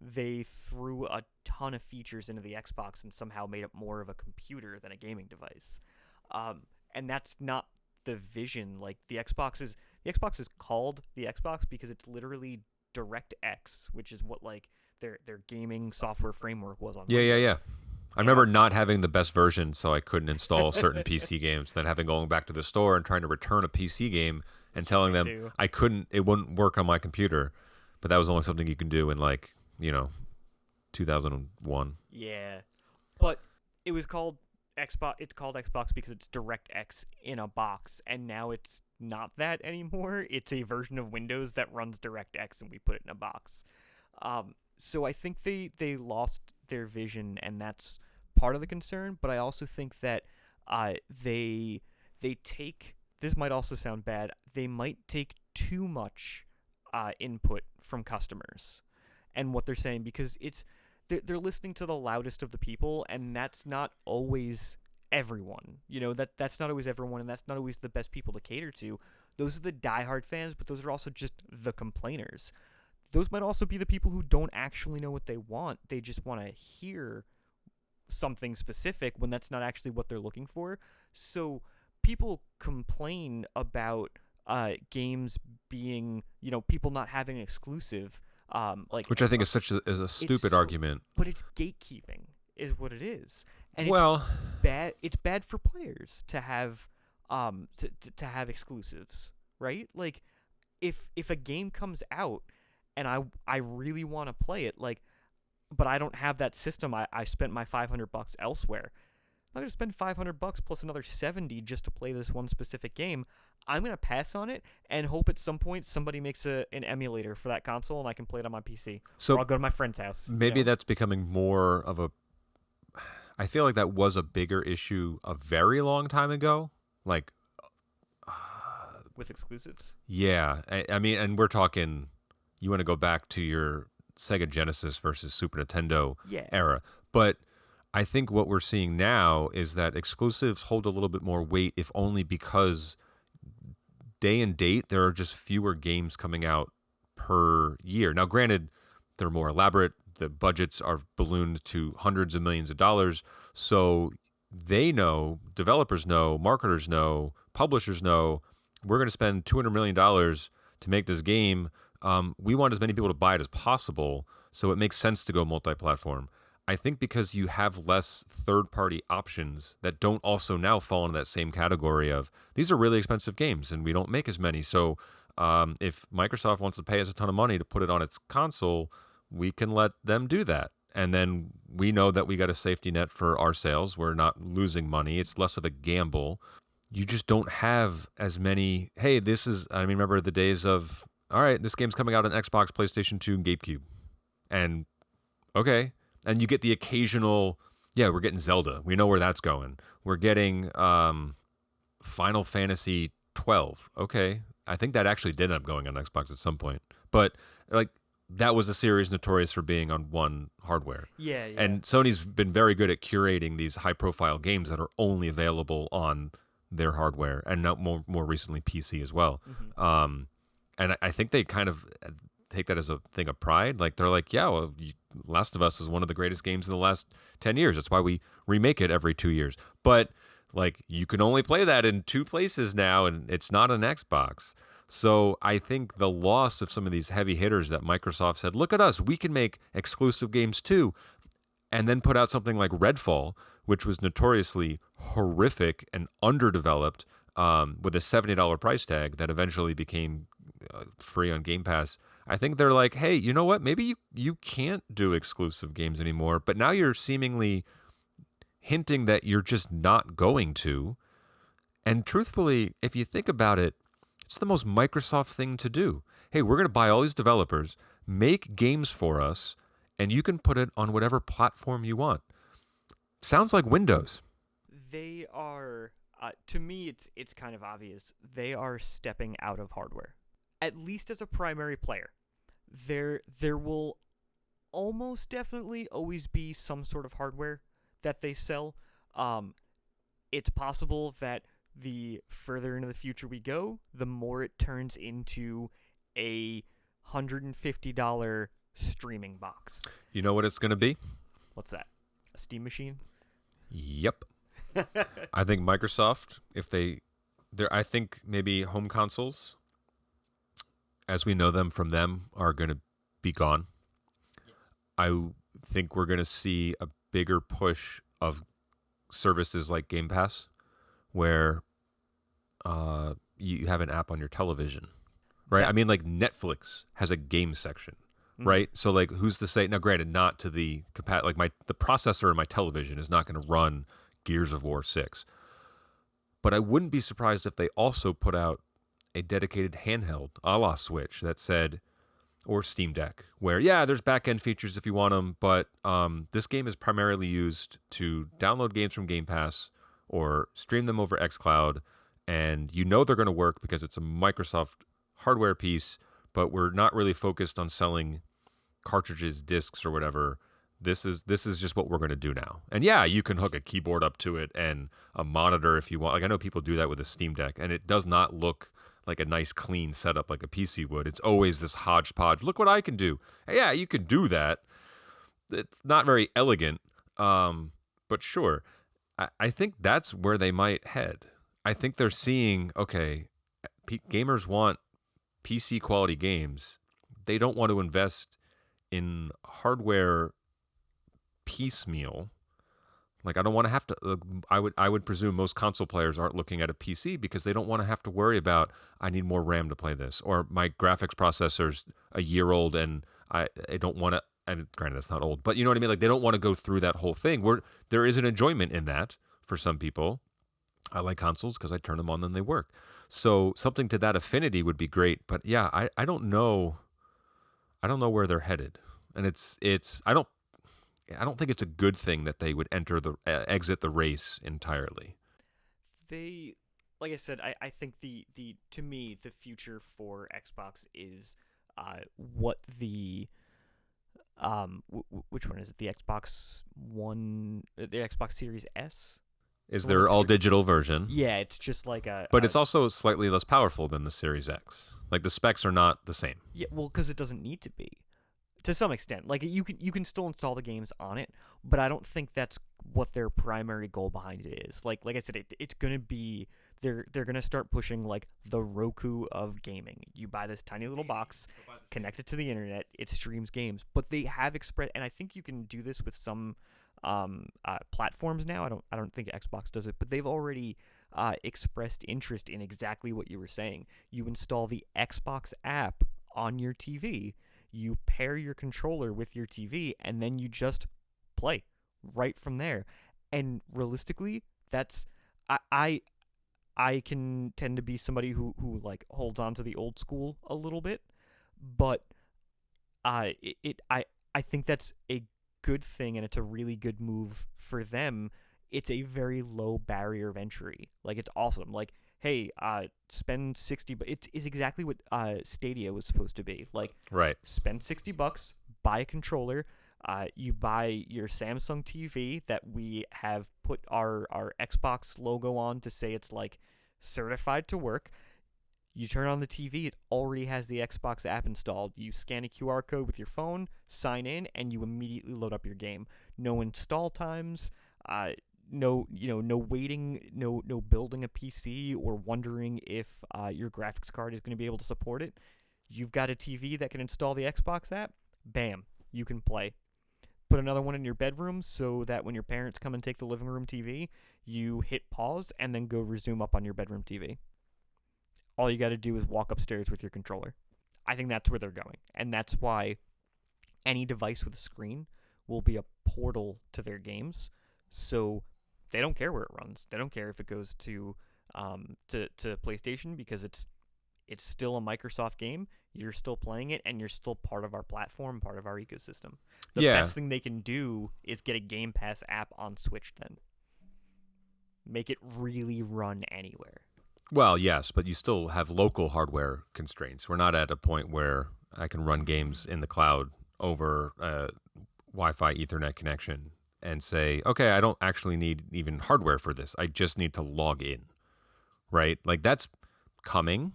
they threw a ton of features into the Xbox and somehow made it more of a computer than a gaming device. And that's not the vision. Like the Xbox is called the Xbox because it's literally DirectX, which is what like their gaming software framework was on Windows. Yeah. I remember not having the best version, so I couldn't install certain PC games. Then having going back to the store and trying to return a PC game and telling them I couldn't, it wouldn't work on my computer. But that was only something you can do in 2001. Yeah, but it was called Xbox. It's called Xbox because it's DirectX in a box, and now it's not that anymore. It's a version of Windows that runs DirectX, and we put it in a box. So I think they lost their vision, and that's part of the concern. But I also think that they take, this might also sound bad. They might take too much input from customers and what they're saying, because they're listening to the loudest of the people, and that's not always everyone. That's not always everyone, and that's not always the best people to cater to. Those are the diehard fans, but those are also just the complainers. Those might also be the people who don't actually know what they want. They just want to hear something specific when that's not actually what they're looking for. So people complain about games being, people not having an exclusive. Which I think is a stupid argument. But it's gatekeeping, is what it is, and well, it's bad. It's bad for players to have to have exclusives, right? Like, if a game comes out and I really want to play it, but I don't have that system. I spent my $500 elsewhere. I'm not gonna spend $500 plus another $70 just to play this one specific game. I'm gonna pass on it and hope at some point somebody makes an emulator for that console and I can play it on my PC. So or I'll go to my friend's house. Maybe that's becoming more of a. I feel like that was a bigger issue a very long time ago. Like, with exclusives. Yeah, I mean, and we're talking. You want to go back to your Sega Genesis versus Super Nintendo era, but I think what we're seeing now is that exclusives hold a little bit more weight, if only because day and date there are just fewer games coming out per year. Now, granted, they're more elaborate. The budgets are ballooned to hundreds of millions of dollars, so they know, developers know, marketers know, publishers know, we're going to spend $200 million to make this game. We want as many people to buy it as possible, so it makes sense to go multi-platform. I think because you have less third-party options that don't also now fall into that same category of, these are really expensive games and we don't make as many. So if Microsoft wants to pay us a ton of money to put it on its console, we can let them do that. And then we know that we got a safety net for our sales. We're not losing money. It's less of a gamble. You just don't have as many, hey, remember the days of, all right, this game's coming out on Xbox, PlayStation 2, and GameCube. And, okay. And you get the occasional, we're getting Zelda. We know where that's going. We're getting Final Fantasy 12. Okay. I think that actually did end up going on Xbox at some point. But, that was a series notorious for being on one hardware. Yeah. And Sony's been very good at curating these high-profile games that are only available on their hardware, and now more recently PC as well. Mm-hmm. And I think they kind of take that as a thing of pride. Like, they're like, Last of Us was one of the greatest games in the last 10 years. That's why we remake it every 2 years. But, you can only play that in 2 places now, and it's not an Xbox. So I think the loss of some of these heavy hitters that Microsoft said, look at us, we can make exclusive games too, and then put out something like Redfall, which was notoriously horrific and underdeveloped, with a $70 price tag that eventually became free on Game Pass. I think they're like, hey, you know what? Maybe you can't do exclusive games anymore, but now you're seemingly hinting that you're just not going to. And truthfully, if you think about it, it's the most Microsoft thing to do. Hey, we're going to buy all these developers, make games for us, and you can put it on whatever platform you want. Sounds like Windows. They are, to me, it's kind of obvious. They are stepping out of hardware, at least as a primary player. There will almost definitely always be some sort of hardware that they sell. It's possible that the further into the future we go, the more it turns into a $150 streaming box. You know what it's going to be? What's that? A Steam machine? Yep. I think Microsoft, I think maybe home consoles, as we know them from them, are going to be gone. Yes. I think we're going to see a bigger push of services like Game Pass, where you have an app on your television, right? Yeah. I mean, Netflix has a game section, right? So, who's to say? Now, granted, not to the the processor in my television is not going to run Gears of War 6. But I wouldn't be surprised if they also put out a dedicated handheld a la Switch that said, or Steam Deck, where, yeah, there's back-end features if you want them, but this game is primarily used to download games from Game Pass or stream them over xCloud, and you know they're going to work because it's a Microsoft hardware piece, but we're not really focused on selling cartridges, discs, or whatever. This is just what we're going to do now. And yeah, you can hook a keyboard up to it and a monitor if you want. Like, I know people do that with a Steam Deck, and it does not look like a nice clean setup like a PC would. It's always this hodgepodge. Look what I can do. Yeah, you can do that. It's not very elegant, but sure. I think that's where they might head. I think they're seeing, okay, gamers want PC quality games. They don't want to invest in hardware piecemeal. Like, I don't want to have to. I would presume most console players aren't looking at a PC because they don't want to have to worry about, I need more RAM to play this, or my graphics processor's a year old and I don't want to. And granted, it's not old, but you know what I mean. Like, they don't want to go through that whole thing. Where there is an enjoyment in that for some people. I like consoles because I turn them on and they work. So something to that affinity would be great. But yeah, I don't know. I don't know where they're headed, and it's I don't think it's a good thing that they would exit the race entirely. They, like I said, I think the to me the future for Xbox is what the which one is it? The Xbox One, the Xbox Series S Is their all digital version? Yeah, it's just like but it's also slightly less powerful than the Series X. Like, the specs are not the same. Yeah, well, because it doesn't need to be. To some extent, like you can still install the games on it, but I don't think that's what their primary goal behind it is. Like I said, it's gonna be they're gonna start pushing like the Roku of gaming. You buy this tiny little box, connect it to the internet, it streams games. But they have expressed, and I think you can do this with some platforms now. I don't think Xbox does it, but they've already expressed interest in exactly what you were saying. You install the Xbox app on your TV. You pair your controller with your TV, and then you just play right from there. And realistically, that's I can tend to be somebody who like holds on to the old school a little bit, but I think that's a good thing, and it's a really good move for them. It's a very low barrier of entry. Like, it's awesome. Like, hey, spend 60 bucks. It's exactly what Stadia was supposed to be. Like, right. Spend 60 bucks, buy a controller, you buy your Samsung TV that we have put our Xbox logo on to say it's like certified to work. You turn on the TV, it already has the Xbox app installed. You scan a QR code with your phone, sign in, and you immediately load up your game. No install times, no waiting, no building a PC or wondering if your graphics card is going to be able to support it. You've got a TV that can install the Xbox app. Bam, you can play. Put another one in your bedroom so that when your parents come and take the living room TV, you hit pause and then go resume up on your bedroom TV. All you got to do is walk upstairs with your controller. I think that's where they're going, and that's why any device with a screen will be a portal to their games. So they don't care where it runs. They don't care if it goes to PlayStation, because it's still a Microsoft game. You're still playing it, and you're still part of our platform, part of our ecosystem. The best thing they can do is get a Game Pass app on Switch then. Make it really run anywhere. Well, yes, but you still have local hardware constraints. We're not at a point where I can run games in the cloud over a Wi-Fi Ethernet connection and say, okay, I don't actually need even hardware for this. I just need to log in, right? Like, that's coming.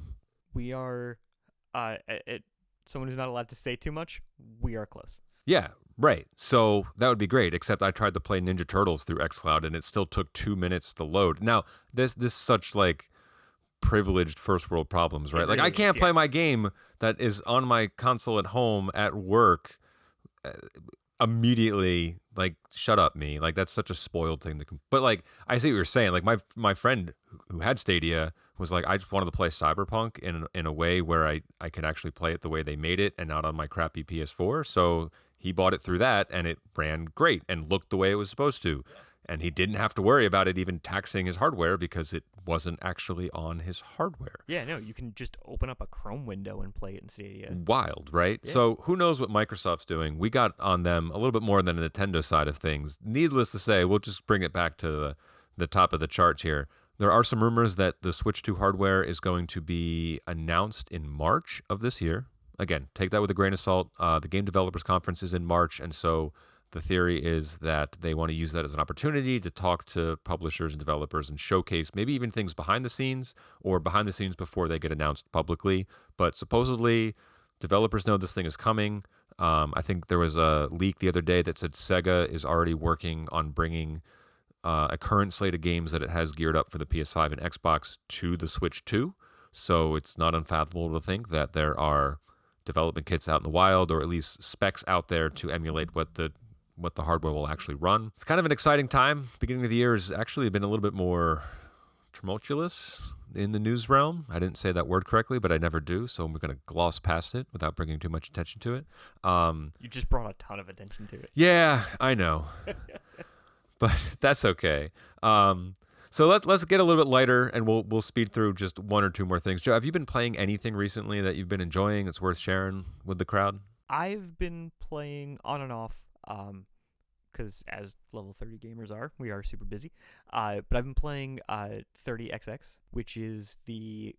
We are, someone who's not allowed to say too much, we are close. Yeah, right. So that would be great, except I tried to play Ninja Turtles through xCloud, and it still took 2 minutes to load. Now, this is such, like, privileged first world problems, right? Like, I can't play my game that is on my console at home at work immediately. Like, shut up, me. Like, that's such a spoiled thing. But, like, I see what you're saying. Like, my friend who had Stadia was like, I just wanted to play Cyberpunk in a way where I could actually play it the way they made it and not on my crappy PS4. So he bought it through that, and it ran great and looked the way it was supposed to. And he didn't have to worry about it even taxing his hardware because it wasn't actually on his hardware. Yeah, no, you can just open up a Chrome window and play it in Stadia. Wild, right? Yeah. So who knows what Microsoft's doing? We got on them a little bit more than the Nintendo side of things. Needless to say, we'll just bring it back to the top of the charts here. There are some rumors that the Switch 2 hardware is going to be announced in March of this year. Again, take that with a grain of salt. The Game Developers Conference is in March, and so the theory is that they want to use that as an opportunity to talk to publishers and developers and showcase maybe even things behind the scenes or behind the scenes before they get announced publicly. But supposedly, developers know this thing is coming. I think there was a leak the other day that said Sega is already working on bringing a current slate of games that it has geared up for the PS5 and Xbox to the Switch 2. So it's not unfathomable to think that there are development kits out in the wild, or at least specs out there to emulate what the hardware will actually run. It's kind of an exciting time. Beginning of the year has actually been a little bit more tumultuous in the news realm. I didn't say that word correctly, but I never do, so we're going to gloss past it without bringing too much attention to it. You just brought a ton of attention to it. Yeah, I know. But that's okay. So let's get a little bit lighter, and we'll speed through just one or two more things. Joe, have you been playing anything recently that you've been enjoying that's worth sharing with the crowd? I've been playing on and off, because as level 30 gamers are, we are super busy. But I've been playing 30XX, which is the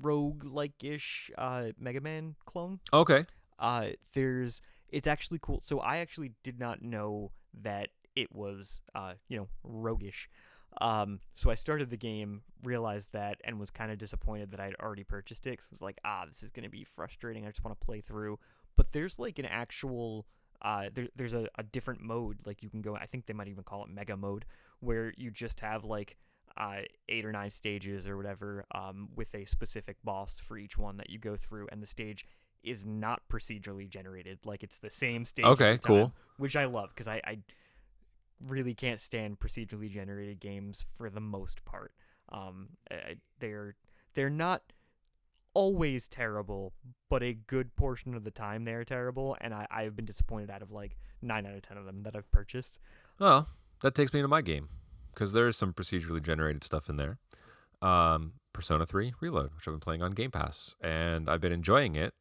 rogue-like-ish Mega Man clone. Okay. It's actually cool. So I actually did not know that it was, roguish. So I started the game, realized that, and was kind of disappointed that I'd already purchased it. 'Cause I was like, this is going to be frustrating. I just want to play through. But there's like an actual, there's a different mode. Like you can go, I think they might even call it Mega Mode, where you just have like 8 or 9 stages or whatever, with a specific boss for each one that you go through. And the stage is not procedurally generated. Like it's the same stage. Okay, every time, cool. Which I love, because I really can't stand procedurally generated games for the most part. They're not always terrible, but a good portion of the time they're terrible, and I've been disappointed out of like 9 out of 10 of them that I've purchased. Well, that takes me to my game, because there is some procedurally generated stuff in there. Persona 3 Reload, which I've been playing on Game Pass, and I've been enjoying it.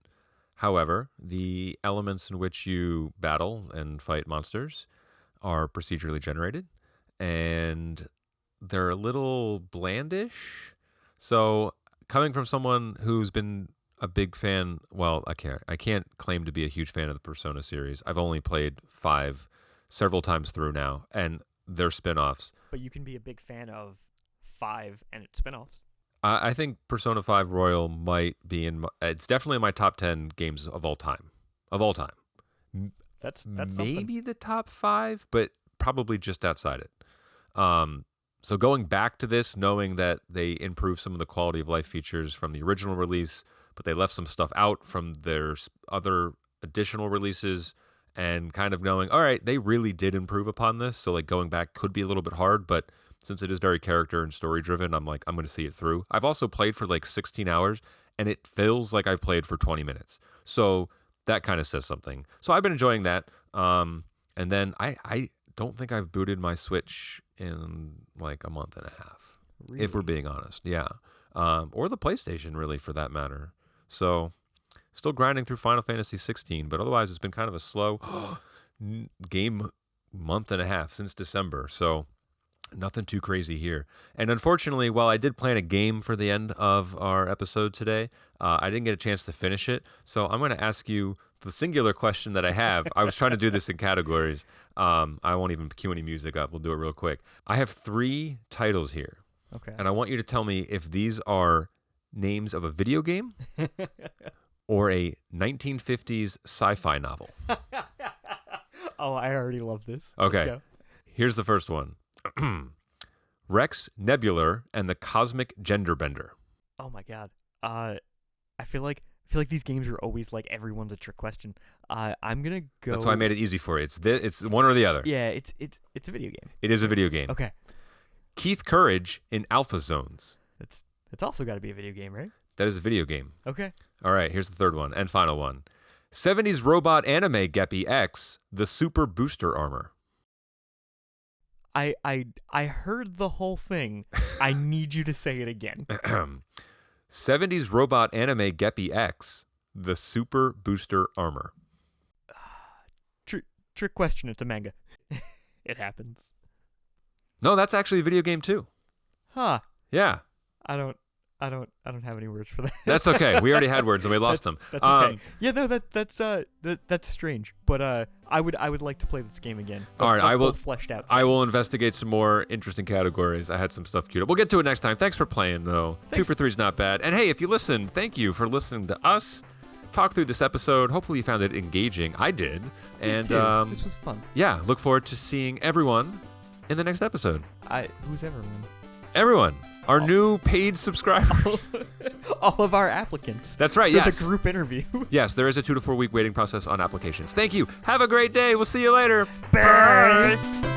However, the elements in which you battle and fight monsters are procedurally generated, and they're a little blandish. So coming from someone who's been a big fan, well, I can't claim to be a huge fan of the Persona series. I've only played 5 several times through now, and they're spin-offs. But you can be a big fan of 5 and its spin-offs. I think Persona 5 Royal might be it's definitely in my top 10 games of all time. Of all time. That's maybe something. the top 5, but probably just outside it. So going back to this, knowing that they improved some of the quality of life features from the original release, but they left some stuff out from their other additional releases, and kind of knowing, all right, they really did improve upon this. So like going back could be a little bit hard, but since it is very character and story driven, I'm like, I'm going to see it through. I've also played for like 16 hours, and it feels like I've played for 20 minutes. So that kind of says something. So I've been enjoying that. And then I don't think I've booted my Switch in like a month and a half, Really? if we're being honest. Yeah. Or the PlayStation, really, for that matter. So still grinding through Final Fantasy 16, but otherwise it's been kind of a slow game month and a half since December. So nothing too crazy here. And unfortunately, while I did plan a game for the end of our episode today, I didn't get a chance to finish it. So I'm going to ask you the singular question that I have. I was trying to do this in categories. I won't even cue any music up. We'll do it real quick. I have 3 titles here. Okay. And I want you to tell me if these are names of a video game or a 1950s sci-fi novel. Oh, I already love this. Okay. Here's the first one. Rex, Nebular, and the Cosmic Genderbender. Oh my god. I feel like these games are always like everyone's a trick question. I'm gonna go. That's why I made it easy for you. It's one or the other. Yeah, it's a video game. It is a video game. Okay. Keith Courage in Alpha Zones. It's also got to be a video game, right? That is a video game. Okay. All right, here's the third one and final one. 70s robot anime Geppy X, the Super Booster Armor. I heard the whole thing. I need you to say it again. 70s robot anime Geppy X, the Super Booster Armor. Trick question. It's a manga. It happens. No, that's actually a video game too. Huh. Yeah. I don't have any words for that. That's okay. We already had words and we lost them. That's okay. Yeah, no, that's strange. But I would like to play this game again. All right, I will fleshed out. I will investigate some more interesting categories. I had some stuff queued up. We'll get to it next time. Thanks for playing though. Thanks. 2 for 3 is not bad. And hey, if you listened, thank you for listening to us talk through this episode. Hopefully you found it engaging. I did. And this was fun. Yeah, look forward to seeing everyone in the next episode. Who's everyone? Everyone. Our new paid subscribers. All of our applicants. That's right, for yes. the group interview. Yes, there is a 2 to 4 week waiting process on applications. Thank you. Have a great day. We'll see you later. Bye.